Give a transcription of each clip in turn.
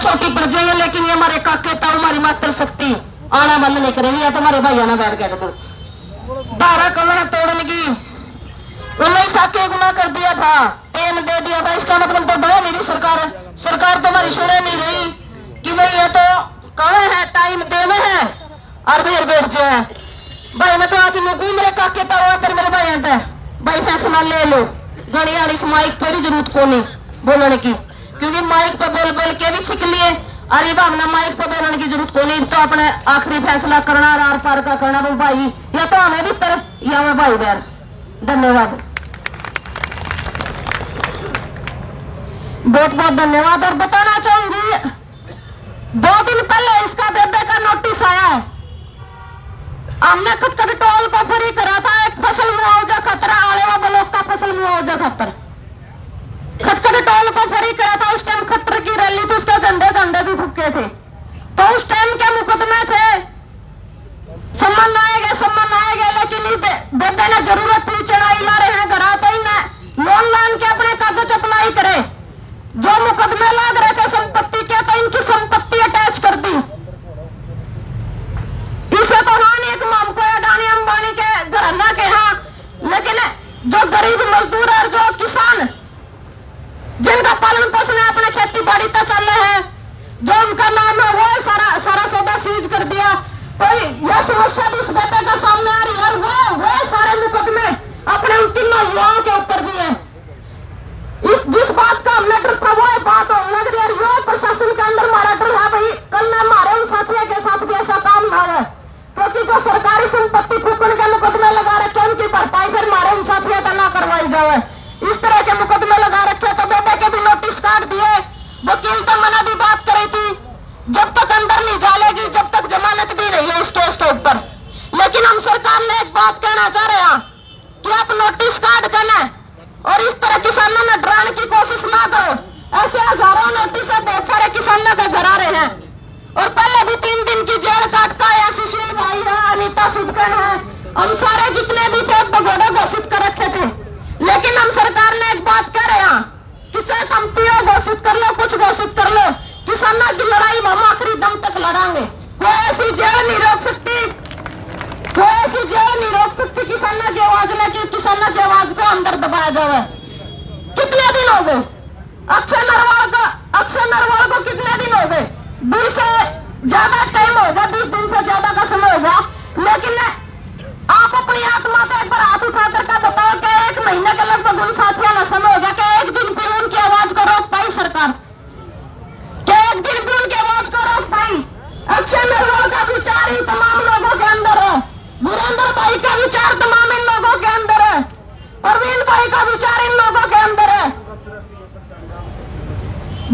छोटी पड़ जाएंगे, लेकिन ये हमारे काके ताऊ हमारी मातृशक्ति आना बंद नहीं करेंगे, या तो हमारे भाइयों ने बैठ कर दो। धारा कमरा तोड़ने की 19 साल गुना कर दिया था, टेम दे दिया था, इसका मतलब तो बड़ा मेरी सरकार तो हमारी सुने नहीं रही कि भाई ये तो कहे है टाइम देवे है और फिर बैठ जाए। भाई मैं तो आज घूम मेरे काके ताऊ फिर मेरे भाई है भाई फैसला ले लो। घड़ी आड़ी इस माइक पर भी जरूरत को नहीं बोलने की, क्योंकि माइक पर बोल बोल के भी छिक लिए, अरे भावना माइक पर बोलने की जरूरत को नहीं। तो अपने आखिरी फैसला करना आर पार का करना वो भाई, या तो हमें भी तरफ या मैं भाई बैर। धन्यवाद, बहुत बहुत धन्यवाद। और बताना चाहूंगी 2 दिन पहले इसका बेबे का नोटिस आया है। हमने खट्टर टोल को फ्री करा था, एक फसल मुआवजा खतरा आलेवा ब्लॉक का फसल मुआवजा खतर खट्टर टोल को फ्री करा था। उस टाइम खट्टर की रैली थी, उसके झंडे भी फूके थे। तो उस टाइम के मुकदमे थे, सम्मान आएगा, लेकिन बेबे ने जरूरत थी चढ़ाई ला रहे हैं घरा तो ही लोन लान के अपने कागज अप्लाई करे। जो मुकदमे लाद रहे थे संपत्ति के, तो इनकी संपत्ति अटैच कर दी। इसे तो हानि एक मामको अडानी अंबानी के घराना के यहाँ, लेकिन जो गरीब मजदूर है, जो किसान जिनका पालन पोषण अपने खेती बाड़ी तक चल रहे हैं, जो उनका नाम है, वो सारा सौदा सीज कर दिया। तो यह समस्या भी इस बेटे का सामने आ रही है, और वो सारे मुकदमे अपने उन तीनों युवाओं के ऊपर भी है। जिस बात का हमने डर था वो बात होने लग रही है। युवा प्रशासन के अंदर हमारा डर है भाई, कल न हमारे उन साथियों के साथ भी ऐसा काम ना हो, क्योंकि जो सरकारी संपत्ति फूकने के मुकदमे लगा रखे हैं, उनकी भरपाई फिर हमारे उन साथियों का ना करवाई जाए। इस तरह के मुकदमे लगा रखे, तो बेटे के भी नोटिस काट दिए। वकील तो मना भी बात करी थी, जब तक अंदर नहीं डालेगी जब तक जमानत भी नहीं है इस केस के ऊपर। लेकिन हम सरकार ने एक बात कहना चाह रहे हैं कि आप नोटिस काट देना और इस तरह किसानों ने डराने की कोशिश ना करो। ऐसे हजारों नोटिस बहुत सारे किसानों के घर आ रहे हैं, और पहले भी 3 दिन की जेल काटता है। सुशील भाई है, अनीता सुदकन है, हम सारे जितने भी थे भगोड़े घोषित कर रखे थे। लेकिन हम सरकार ने एक बात कह रहे हैं कि चाहे तुम पीओ घोषित कर लो, कुछ घोषित कर लो, किसानों की लड़ाई हम आखिरी दम तक लड़ांगे। कोई ऐसी जेल नहीं रोक सकती, किसानों की आवाज में कि किसानों की आवाज को अंदर दबाया जाए। कितने दिन हो गए अक्षय नरवाल को कितने दिन हो गए? 20 से ज्यादा टाइम हो गया, 20 दिन से ज्यादा का समय हो गया। लेकिन आप अपनी आत्मा को एक बार हाथ उठा करके बताओ कि 1 महीने के लगभग उन साथियों का समय हो गया कि एक दिन भी उनकी आवाज को रोक पाई सरकार? क्या एक दिन भी उनकी आवाज को रोक पाई? अक्षय नरवाल का विचार ही तमाम लोगों के अंदर है, वीरेंद्र भाई का विचार तमाम इन लोगों के अंदर है, परवीन भाई का विचार इन लोगों के अंदर है।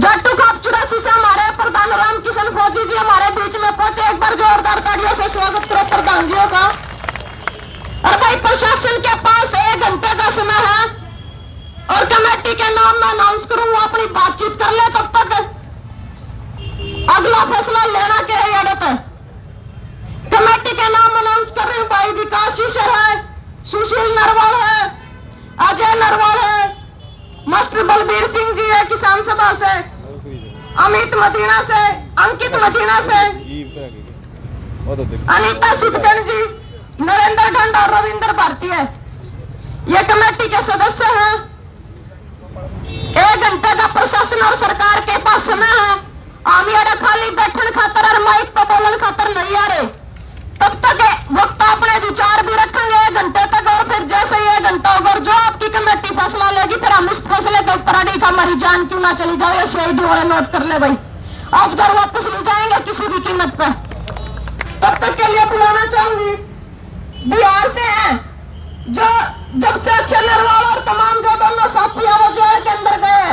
जाटू खाप 84 से हमारे प्रधान राम किशन फौजी जी हमारे बीच में पहुंचे। एक बार जोरदार तालियों से स्वागत करो प्रधान जियों का। और भाई प्रशासन के पास 1 घंटे का समय है, और कमेटी के नाम में अनाउंस करूं, वो अपनी बातचीत कर ले, तब तक अगला फैसला लेना के आदत है। कमेटी के नाम अनाउंस कर रहे हैं भाई विकास ईश्वर है, सुशील नरवाल है, अजय नरवाल है, मास्टर बलबीर सिंह जी है किसान सभा से, अमित मदीना से, अंकित मदीना से, अनीता सुदकन जी, नरेंद्र ढंड और रविंद्र भारती है। ये कमेटी के सदस्य हैं। 1 घंटे का प्रशासन और सरकार के पास समय है। हम यार खाली बैठन खातर और माइक पर बोलन खातर नहीं आ रहे। तब तक वक्त अपने विचार भी रखेंगे 1 घंटे तक, और फिर जैसे ही 1 घंटा होगा जो आपकी कमेटी फैसला लेगी, फिर हम इस फैसले के ऊपर अड़ी का हमारी जान क्यों ना चली जाए, शहीद वाले नोट कर ले भाई। आज घर वापस नहीं जाएंगे किसी भी कीमत पे। तब तक के लिए बुलाना चाहूंगी बिहार से हैं, जो जब से अक्षय नरवाल और तमाम जो दोनों साथी वो जेल के अंदर गए,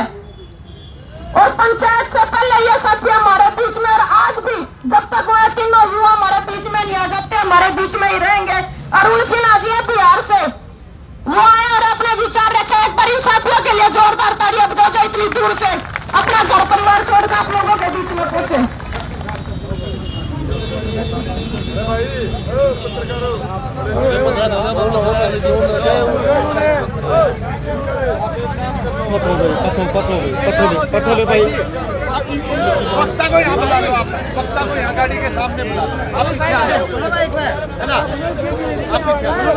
और पंचायत से पहले ये साथी हमारे बीच में, और आज भी जब तक वो 3 युवा हमारे बीच में नहीं आ जाते, हमारे बीच में ही रहेंगे। अरुण सिन्हा जी है बिहार से, वो आए और अपने विचार रखे। एक बार इन साथियों के लिए जोरदार तालियां बजाओ जो इतनी दूर से अपना घर परिवार छोड़कर आप लोगों के बीच में पहुंचे। पत्थर भाई वक्ता को यहाँ बुला लो, आप वक्ता को यहाँ गाड़ी के सामने बुला लो। आप पीछे आ जाओ, है ना? आप पीछे आ जाओ।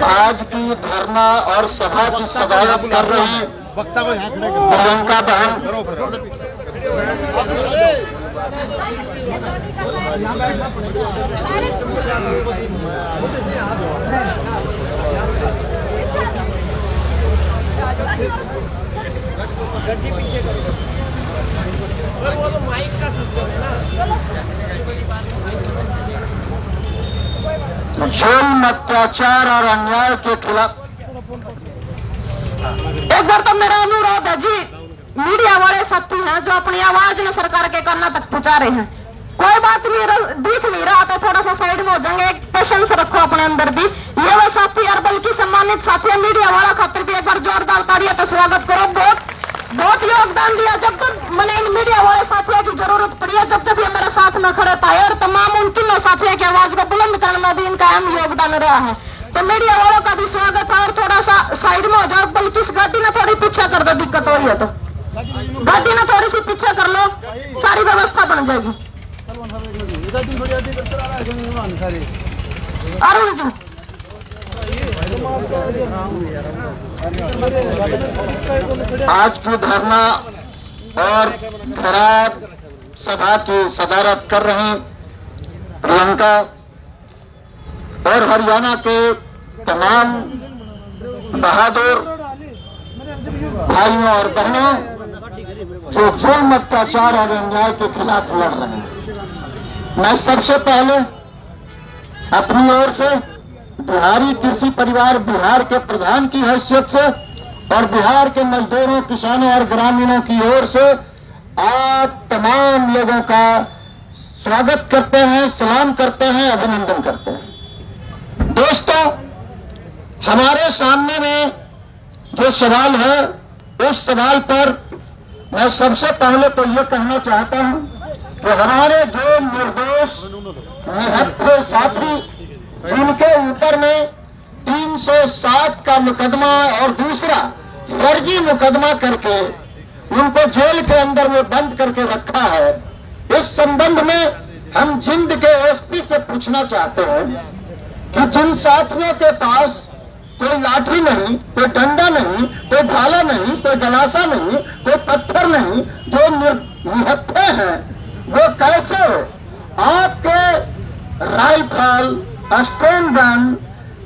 आज की धरना और सभा की सदारत कर रहे हैं वक्ता को यहाँ खड़े करो। प्रियंका बहन जुल्म, अत्याचार और अन्याय के खिलाफ एक बार तो मेरा अनुरोध है जी, मीडिया वाले साथी हैं जो अपनी आवाज न सरकार के कान तक पहुंचा रहे हैं, कोई बात नहीं, दिख नहीं रहा तो थोड़ा सा साइड में हो जाएंगे, एक पेशेंस रखो अपने अंदर भी। ये वो साथी और बल्कि सम्मानित साथी मीडिया वाला खातिर भी एक बार जोरदार तालियां तो स्वागत करो। बहुत योगदान दिया, जब तक मैंने इन मीडिया वाले साथियों की जरूरत पड़ी है, जब ये मेरे साथ में खड़े पाए, और तमाम उन तीनों साथियों की आवाज को बुलंद करने में भी इनका अहम योगदान रहा है। तो मीडिया वालों का भी स्वागत है, और थोड़ा सा साइड में हो जाओ, बल्कि इस गाड़ी ना थोड़ी पीछे कर दो, दिक्कत हो रही है तो गाड़ी ना थोड़ी सी पीछे कर लो, सारी व्यवस्था बन जाएगी। अरुण जी आज की धरना और धरार सभा की सदारत कर रहे हैं प्रियंका और हरियाणा के तमाम बहादुर भाइयों और बहनों जो जुल्म, अत्याचार और अन्याय के खिलाफ लड़ रहे हैं। मैं सबसे पहले अपनी ओर से बिहारी कृषि परिवार बिहार के प्रधान की हैसियत से और बिहार के मजदूरों, किसानों और ग्रामीणों की ओर से आप तमाम लोगों का स्वागत करते हैं, सलाम करते हैं, अभिनंदन करते हैं। दोस्तों, हमारे सामने में जो सवाल है, उस सवाल पर मैं सबसे पहले तो ये कहना चाहता हूं कि हमारे जो निर्दोष निहत्थे साथी जिनके ऊपर में 307 का मुकदमा और दूसरा फर्जी मुकदमा करके उनको जेल के अंदर में बंद करके रखा है, इस संबंध में हम जिंद के एसपी से पूछना चाहते हैं कि जिन साथियों के पास कोई लाठी नहीं, कोई डंडा नहीं, कोई भाला नहीं, कोई गलासा नहीं, कोई पत्थर नहीं, जो निहत्थे हैं, वो कैसे आपके राइफल, स्टोन गन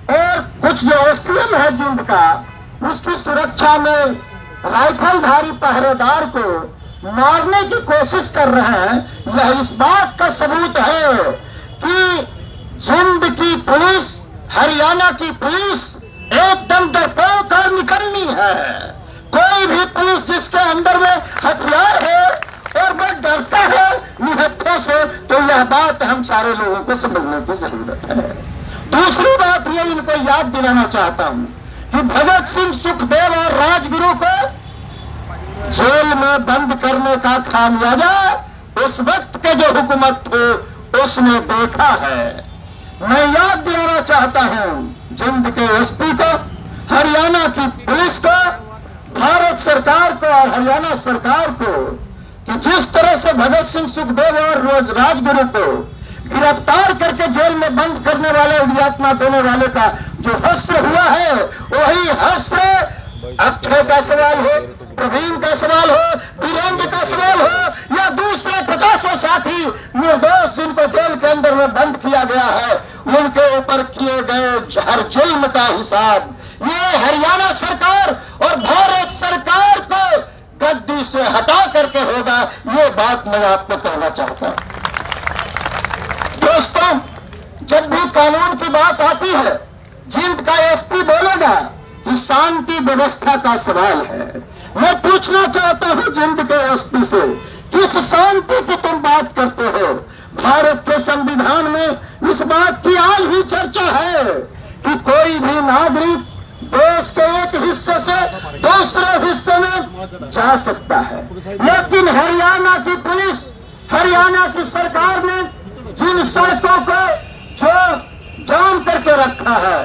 और कुछ जो एसटीएम है जिंद का, उसकी सुरक्षा में राइफलधारी पहरेदार को मारने की कोशिश कर रहे हैं। यह इस बात का सबूत है कि जिंद की पुलिस, हरियाणा की पुलिस एकदम डरपोक और निकलनी है। कोई भी पुलिस जिसके अंदर में हथियार है और वह डरता है निहत्थों से, तो यह बात हम सारे लोगों को समझने की जरूरत है। दूसरी बात ये इनको याद दिलाना चाहता हूं कि भगत सिंह, सुखदेव और राजगुरु को जेल में बंद करने का खामियाजा उस वक्त के जो हुकूमत थे उसने देखा है। मैं याद दिलाना चाहता हूं जिंद के एसपी को, हरियाणा की पुलिस को, भारत सरकार को और हरियाणा सरकार को कि जिस तरह से भगत सिंह, सुखदेव और राजगुरु को गिरफ्तार करके जेल में बंद करने वाले, उड़ियात्मा देने वाले का जो हश्र हुआ है, वही हश्र अक्षय का सवाल हो, प्रवीण का सवाल हो, वीरेंद्र का सवाल हो या दूसरे 50 साथी निर्दोष जिनको जेल के अंदर में बंद किया गया है, उनके ऊपर किए गए हर जुल्म का हिसाब ये हरियाणा सरकार और भारत सरकार को गद्दी से हटा करके होगा। ये बात मैं आपको कहना चाहता हूं। दोस्तों, जब भी कानून की बात आती है, जिंद का एसपी बोलेगा कि शांति व्यवस्था का सवाल है। मैं पूछना चाहता हूं जिंद के एसपी से, किस शांति की तुम बात करते हो? भारत के संविधान में इस बात की आज भी चर्चा है कि कोई भी नागरिक देश के एक हिस्से से दूसरे हिस्से में जा सकता है, लेकिन हरियाणा की पुलिस, हरियाणा की सरकार ने जिन सड़कों को जो जाम करके रखा है,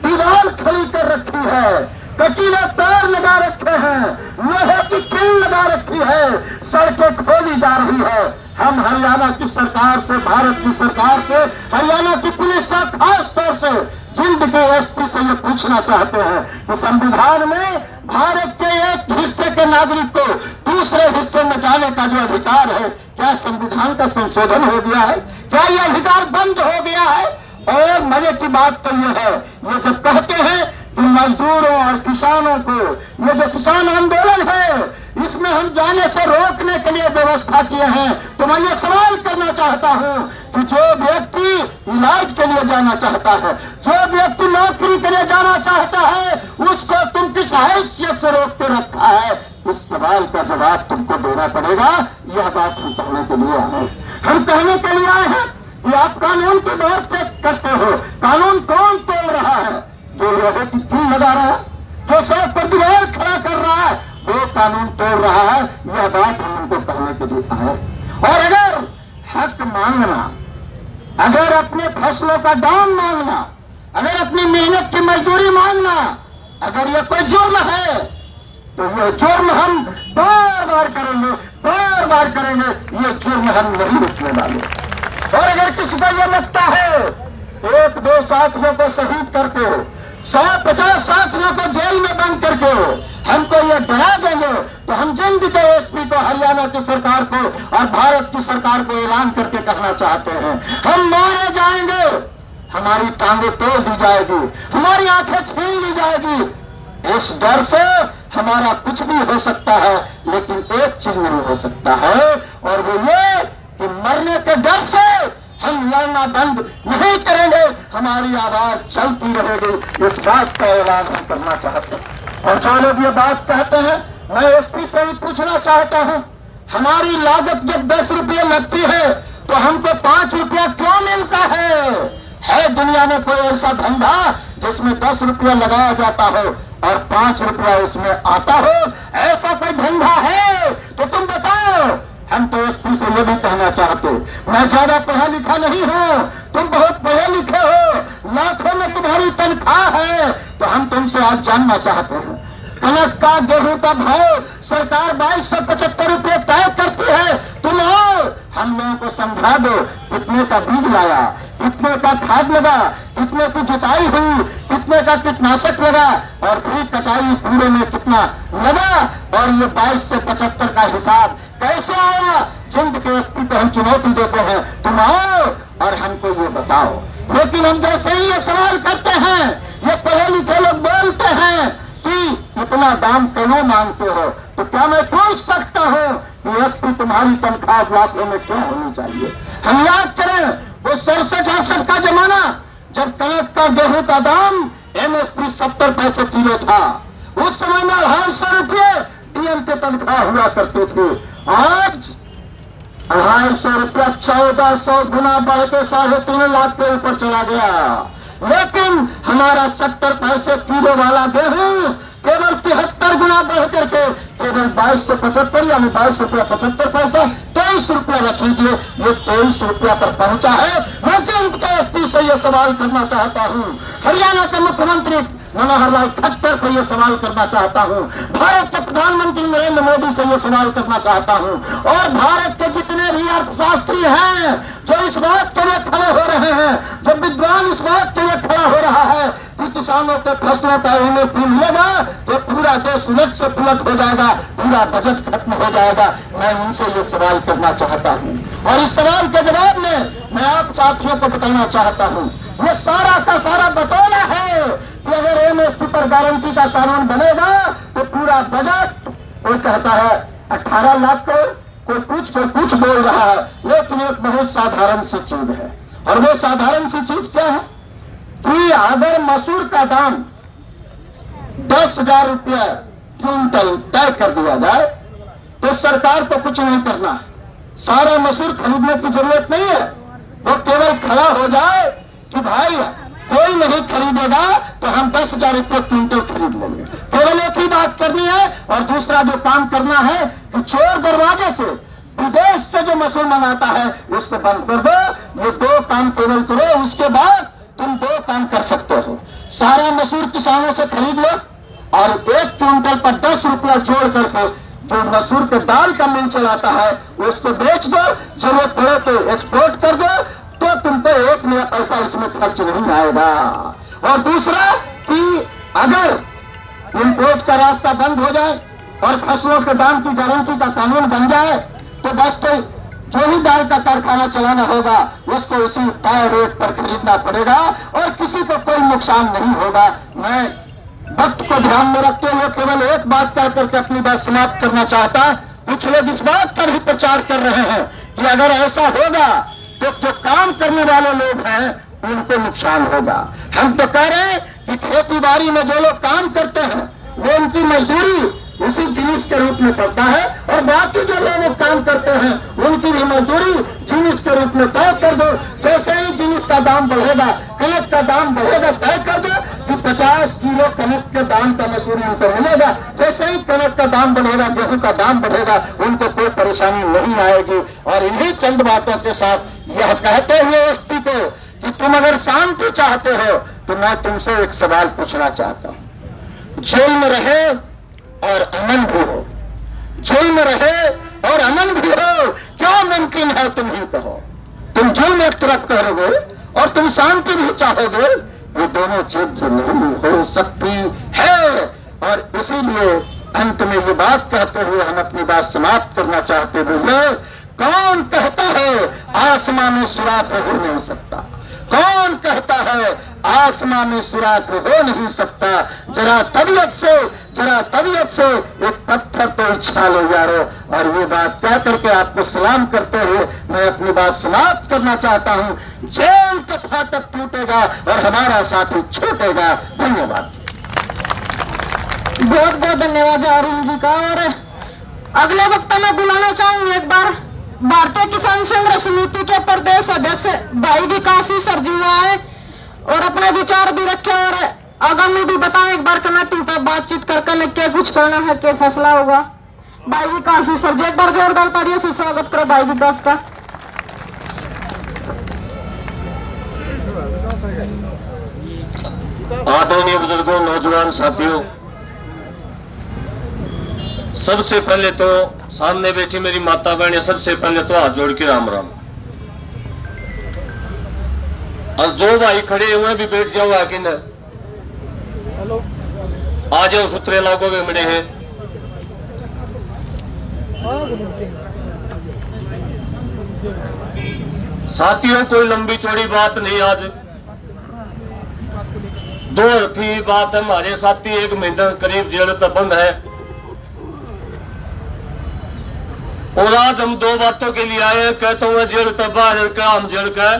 दीवार खड़ी कर रखी है, कटीले तार लगा रखे हैं, लोहे की कील लगा रखी रही है, सड़कें खोली जा रही है। हम हरियाणा की सरकार से, भारत की सरकार से, हरियाणा की पुलिस से, खास तौर से जिंद के एसपी से ये पूछना चाहते हैं कि संविधान में भारत के एक हिस्से के नागरिक को दूसरे हिस्से में जाने का जो अधिकार है, क्या संविधान का संशोधन हो गया है? क्या ये अधिकार बंद हो गया है? और मजे की बात तो ये है, ये जब कहते हैं कि मजदूरों और किसानों को, ये जो किसान आंदोलन है, इसमें हम जाने से रोकने के लिए व्यवस्था किए हैं, तो मैं ये सवाल करना चाहता हूं कि जो व्यक्ति इलाज के लिए जाना चाहता है, जो व्यक्ति नौकरी के लिए जाना चाहता है, उसको तुम किस हैसियत से रोक के रखा है? इस सवाल का जवाब तुमको देना पड़ेगा। यह बात हम कहने के लिए आए, हम कहने के लिए आए हैं कि आप कानून की बात चेक करते हो। कानून कौन तोड़ रहा है? जो लोगों की कील लगा रहा है, जो सड़क पर दीवार खड़ा कर रहा है, वो कानून तोड़ रहा है। यह बात हम उनको कहने के लिए आए। और अगर हक मांगना, अगर अपने फसलों का दाम मांगना, अगर अपनी मेहनत की मजदूरी मांगना, अगर ये कोई जुर्म है, तो ये जुर्म हम बार बार करेंगे, बार बार करेंगे। ये जुर्म हम नहीं रुकने वाले। और अगर किसी को यह लगता है एक दो साथियों को शहीद करके, 150 साथियों को जेल में बंद करके हमको ये डरा देंगे, तो हम जल्द के एसपी को, हरियाणा की सरकार को और भारत की सरकार को ऐलान करके कहना चाहते हैं, हम मारे जाएंगे, हमारी टांगें तोड़ दी जाएगी, हमारी आंखें छीन ली जाएगी। इस डर से हमारा कुछ भी हो सकता है, लेकिन एक चीज नहीं हो सकता है, और वो ये कि मरने के डर से हम लड़ना बंद नहीं करेंगे, हमारी आवाज चलती रहेगी। इस बात का ऐलान हम करना चाहते हैं। और जो लोग ये बात कहते हैं, मैं एसपी से ही पूछना चाहता हूं, हमारी लागत जब 10 रुपये लगती है, तो हमको 5 रुपया क्यों मिलता है दुनिया में कोई ऐसा धंधा जिसमें 10 रुपया लगाया जाता हो और 5 रुपया इसमें आता हो? ऐसा कोई धंधा है तो तुम बताओ। हम तो एसपी से ये भी कहना चाहते, मैं ज्यादा पढ़ा लिखा नहीं हूं, तुम बहुत पढ़े लिखे हो, लाखों में तुम्हारी तनख्वाह है, तो हम तुमसे आज जानना चाहते हैं, कनक का, गेहूं का भाव सरकार 2275 रुपये तय करती है, तुम आओ हम लोगों को समझा दो कितने का बीज लाया, कितने का खाद लगा, कितने की जुताई हुई, कितने का कीटनाशक लगा, और फिर कटाई पूरे में कितना लगा, और ये 22 से 75 का हिसाब कैसे आया? जिंद के एसपी को हम चुनौती देते हैं, तुम आओ और हमको ये बताओ। लेकिन हम जैसे ही ये सवाल करते हैं, ये पढ़े लिखे लोग बोलते हैं कि इतना दाम क्यों मांगते हो, तो क्या मैं पूछ सकता हूं कि एसपी तुम्हारी तनख्वाह लाखों में क्यों होनी चाहिए? हम याद करें वो 67-68 का जमाना, जब कनक का, गेहूं का दाम एमएसपी 70 पैसे किलो था, उस समय में 250 रुपये डीएम के तनख्वाह हुआ करते थे। आज 250 रुपया 1400 गुना बढ़ के 3.5 लाख के ऊपर चला गया। लेकिन हमारा 70 पैसे किलो वाला गेहूं केवल 73 गुना बढ़ करके केवल 22 से 75 यानी 22 रुपया 75 पैसा 23 रुपया रख लीजिए, ये 23 रुपया पर पहुंचा है। मैं जिंद के एसपी से ये सवाल करना चाहता हूं, हरियाणा के मुख्यमंत्री मनोहर लाल खट्टर से ये सवाल करना चाहता हूं, भारत के प्रधानमंत्री नरेंद्र मोदी से ये सवाल करना चाहता हूं, और भारत के जितने भी अर्थशास्त्री हैं जो इस बात के लिए खड़े हो रहे हैं, जब विद्वान इस बात के लिए खड़ा हो रहा है कि किसानों के फसलों का एमएसपी मिलेगा तो पूरा देश उलट से पुलट हो जाएगा, पूरा बजट खत्म हो जाएगा, मैं उनसे ये सवाल करना चाहता हूं। और इस सवाल के जवाब में मैं आप साथियों को बताना चाहता हूं, ये सारा का सारा बतौला है कि अगर एमएसपी पर गारंटी का कानून बनेगा तो पूरा बजट, कोई कहता है 18 लाख करोड़, कोई कुछ बोल रहा है, लेकिन एक बहुत साधारण सी चीज है। और वो साधारण सी चीज क्या है कि अगर मसूर का दाम 10,000 रुपया क्विंटल तय कर दिया जाए तो सरकार को कुछ नहीं करना, सारा मसूर खरीदने की जरूरत नहीं है, वो केवल खड़ा हो जाए कि भाई कोई नहीं खरीदेगा तो हम 10,000 रुपये क्विंटल खरीद लेंगे। केवल एक ही बात करनी है, और दूसरा जो काम करना है कि चोर दरवाजे से विदेश से जो मसूर मंगाता है उसको बंद कर दो। ये 2 काम केवल करो, उसके बाद तुम 2 काम कर सकते हो, सारा मसूर किसानों से खरीद लो और 1 क्विंटल पर 10 रुपया जोड़ करके जो मसूर के दाल का मिल चलाता है उसको बेच दो, जरूरत पड़े तो एक्सपोर्ट कर दो, तो तुमको एक नया पैसा इसमें खर्च नहीं आएगा। और दूसरा कि अगर इम्पोर्ट का रास्ता बंद हो जाए और फसलों के दाम की गारंटी का कानून बन जाए तो बस तो जो ही दाल का कारखाना चलाना होगा उसको उसी तय रेट पर खरीदना पड़ेगा और किसी को कोई नुकसान नहीं होगा। मैं वक्त को ध्यान में रखते हुए केवल एक बात कह करके अपनी बात समाप्त करना चाहता। कुछ लोग इस बात पर भी प्रचार कर रहे हैं कि अगर ऐसा होगा तो जो काम करने वाले लोग हैं उनको नुकसान होगा। हम तो कह रहे हैं कि खेती बाड़ी में जो लोग काम करते हैं वो उनकी मजदूरी उसी जिनिस के रूप में पड़ता है और बाकी जो लोग काम करते हैं उनकी भी मजदूरी जिनिस के रूप में तय कर दो। जैसे ही जिनिस का दाम बढ़ेगा, कनक का दाम बढ़ेगा, तय कर दो कि 50 किलो कनक के दाम का मजदूरी उनको मिलेगा। जैसे ही कनक का दाम बढ़ेगा, गेहूं का दाम बढ़ेगा, उनको कोई परेशानी नहीं आएगी। और इन्हीं चंद बातों के साथ यह कहते हुए एसपी को कि तुम अगर शांति चाहते हो तो मैं तुमसे एक सवाल पूछना चाहता हूं। जेल में रहे और अमन भी हो, जेल में रहे और अमन भी हो, क्या मुमकिन है तुम ही कहो। तुम जेल में एक तरफ करोगे और तुम शांति भी चाहोगे, ये दोनों चीज नहीं हो सकती है। और इसीलिए अंत में ये बात कहते हुए हम अपनी बात समाप्त करना चाहते हुए, कौन कहता है आसमां में सुराख हो नहीं सकता? कौन कहता है आसमां में सुराख हो नहीं सकता? जरा तबीयत से एक पत्थर तो उछाल लो यारो। और ये बात कह करके आपको सलाम करते हुए मैं अपनी बात समाप्त करना चाहता हूं। जेल का फाटक टूटेगा और हमारा साथी छूटेगा। धन्यवाद। बहुत बहुत धन्यवाद अरुण जी का। और अगले वक्ता में बुलाना चाहूंगी एक बार भारतीय किसान संघर्ष समिति के प्रदेश अध्यक्ष भाई विकास सर जी आए और अपने विचार भी रखे और आगामी भी बताएं। एक बार कमेटी पर बातचीत करके क्या कुछ करना है, क्या फैसला होगा। भाई विकास सर जी, एक बार जोरदार तालियों से स्वागत करो भाई विकास का। आदरणीय बुजुर्गों, नौजवान साथियों, सबसे पहले तो सामने बैठी मेरी माता बहन, सबसे पहले तो हाथ जोड़ के राम राम। और जो भाई खड़े हुए भी बैठ जाओ आके न, आ जाओ, सूत्रे लागो में मिले हैं। साथियों, कोई लंबी चौड़ी बात नहीं, आज दो हरफी बात है। हमारे साथी एक महीना करीब जेल तक बंद है और आज हम दो बातों के लिए आए हैं। कहता हूं जेल तक बाहर का, हम जेल का